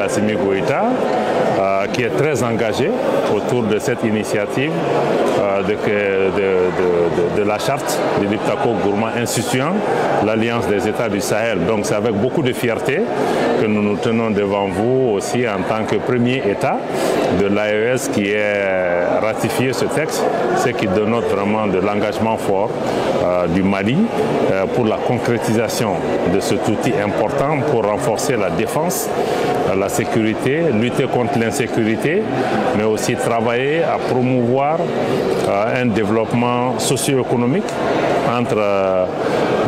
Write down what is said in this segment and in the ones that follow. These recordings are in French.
Assimi Goïta, qui est très engagé autour de cette initiative de la charte de l'Iptako Gourma instituant l'Alliance des États du Sahel. Donc c'est avec beaucoup de fierté que nous nous tenons devant vous aussi en tant que premier État de l'AES qui a ratifié ce texte, ce qui dénote vraiment de l'engagement fort du Mali pour la concrétisation de cet outil important pour renforcer la défense, la sécurité, lutter contre l'insécurité, mais aussi travailler à promouvoir un développement socio-économique entre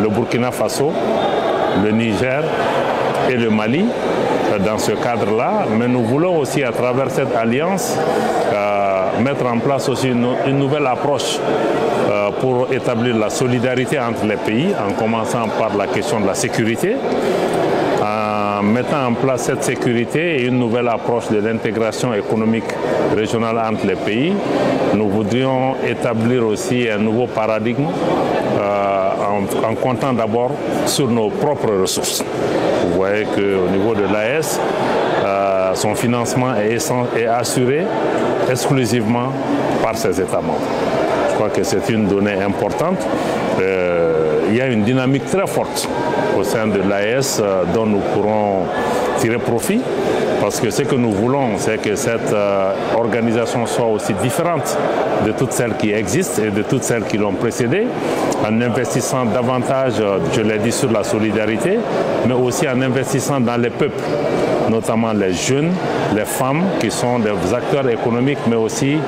le Burkina Faso, le Niger et le Mali dans ce cadre-là. Mais nous voulons aussi, à travers cette alliance, mettre en place aussi une nouvelle approche pour établir la solidarité entre les pays, en commençant par la question de la sécurité, en mettant en place cette sécurité et une nouvelle approche de l'intégration économique régionale entre les pays. Nous voudrions établir aussi un nouveau paradigme en comptant d'abord sur nos propres ressources. Vous voyez qu'au niveau de l'AES, son financement est assuré exclusivement par ses États membres. Je crois que c'est une donnée importante. Il y a une dynamique très forte au sein de l'AES dont nous pourrons tirer profit, parce que ce que nous voulons, c'est que cette organisation soit aussi différente de toutes celles qui existent et de toutes celles qui l'ont précédée, en investissant davantage, je l'ai dit, sur la solidarité, mais aussi en investissant dans les peuples, notamment les jeunes, les femmes, qui sont des acteurs économiques, mais aussi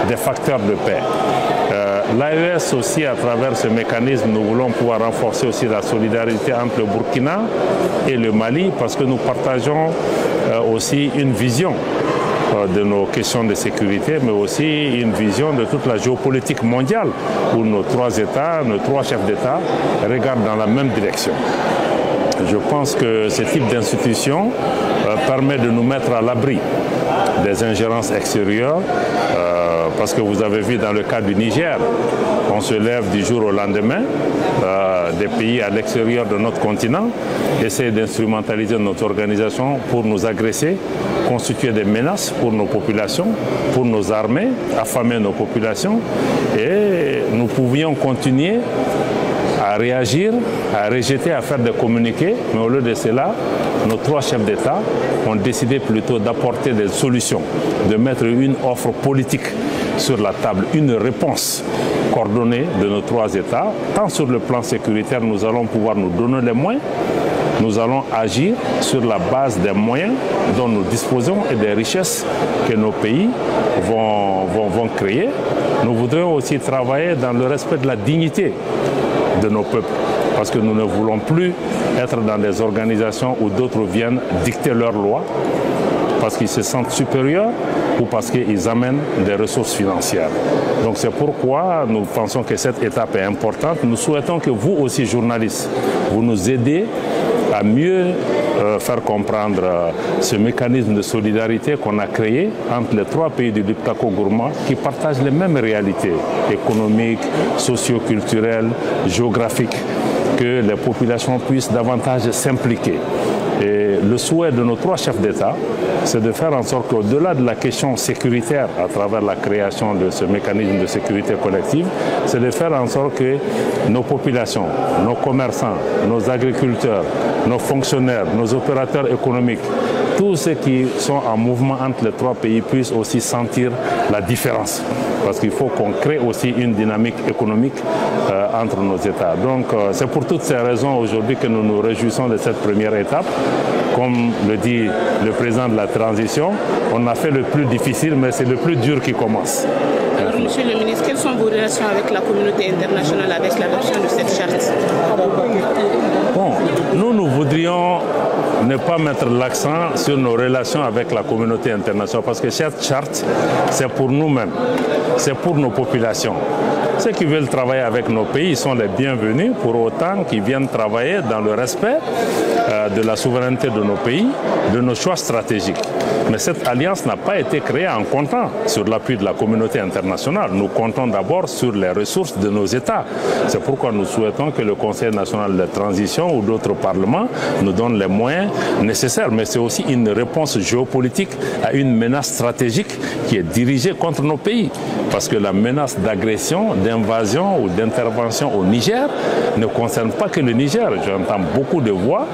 des facteurs de paix. L'AES aussi, à travers ce mécanisme, nous voulons pouvoir renforcer aussi la solidarité entre le Burkina et le Mali, parce que nous partageons aussi une vision de nos questions de sécurité, mais aussi une vision de toute la géopolitique mondiale, où nos trois États, nos trois chefs d'État regardent dans la même direction. Je pense que ce type d'institution permet de nous mettre à l'abri des ingérences extérieures, parce que vous avez vu dans le cas du Niger, on se lève du jour au lendemain, des pays à l'extérieur de notre continent essaient d'instrumentaliser notre organisation pour nous agresser, constituer des menaces pour nos populations, pour nos armées, affamer nos populations, et nous pouvions continuer à réagir, à rejeter, à faire des communiqués, mais au lieu de cela, nos trois chefs d'État ont décidé plutôt d'apporter des solutions, de mettre une offre politique sur la table, une réponse coordonnée de nos trois États. Tant sur le plan sécuritaire, nous allons pouvoir nous donner les moyens, nous allons agir sur la base des moyens dont nous disposons et des richesses que nos pays vont créer. Nous voudrions aussi travailler dans le respect de la dignité de nos peuples, parce que nous ne voulons plus être dans des organisations où d'autres viennent dicter leurs lois, parce qu'ils se sentent supérieurs ou parce qu'ils amènent des ressources financières. Donc c'est pourquoi nous pensons que cette étape est importante. Nous souhaitons que vous aussi, journalistes, vous nous aidez à mieux faire comprendre ce mécanisme de solidarité qu'on a créé entre les trois pays du Liptako Gourma qui partagent les mêmes réalités économiques, socio-culturelles, géographiques, que les populations puissent davantage s'impliquer. Et le souhait de nos trois chefs d'État, c'est de faire en sorte qu'au-delà de la question sécuritaire, à travers la création de ce mécanisme de sécurité collective, c'est de faire en sorte que nos populations, nos commerçants, nos agriculteurs, nos fonctionnaires, nos opérateurs économiques, tous ceux qui sont en mouvement entre les trois pays puissent aussi sentir la différence. Parce qu'il faut qu'on crée aussi une dynamique économique entre nos États. Donc c'est pour toutes ces raisons aujourd'hui que nous nous réjouissons de cette première étape. Comme le dit le président de la transition, on a fait le plus difficile, mais c'est le plus dur qui commence. Alors, Monsieur le ministre, quelles sont vos relations avec la communauté internationale avec l'adoption de cette charte? Bon, nous voudrions ne pas mettre l'accent sur nos relations avec la communauté internationale, parce que cette charte, c'est pour nous-mêmes, c'est pour nos populations, Ceux qui veulent travailler avec nos pays sont les bienvenus, pour autant qu'ils viennent travailler dans le respect de la souveraineté de nos pays, de nos choix stratégiques. Mais cette alliance n'a pas été créée en comptant sur l'appui de la communauté internationale. Nous comptons d'abord sur les ressources de nos États. C'est pourquoi nous souhaitons que le Conseil national de transition ou d'autres parlements nous donnent les moyens nécessaires. Mais c'est aussi une réponse géopolitique à une menace stratégique qui est dirigée contre nos pays. Parce que la menace d'agression, d'invasion ou d'intervention au Niger ne concerne pas que le Niger. J'entends beaucoup de voix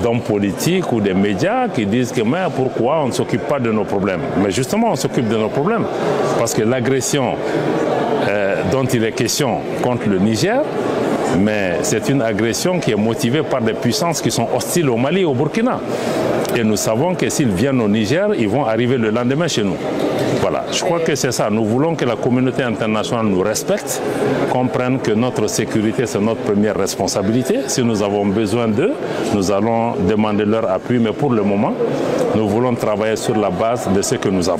d'hommes politiques ou des médias qui disent que mais pourquoi on ne s'occupe pas de nos problèmes? Mais justement, on s'occupe de nos problèmes. Parce que l'agression dont il est question contre le Niger, mais c'est une agression qui est motivée par des puissances qui sont hostiles au Mali et au Burkina. Et nous savons que s'ils viennent au Niger, ils vont arriver le lendemain chez nous. Voilà, je crois que c'est ça. Nous voulons que la communauté internationale nous respecte, comprenne que notre sécurité, c'est notre première responsabilité. Si nous avons besoin d'eux, nous allons demander leur appui. Mais pour le moment, nous voulons travailler sur la base de ce que nous avons.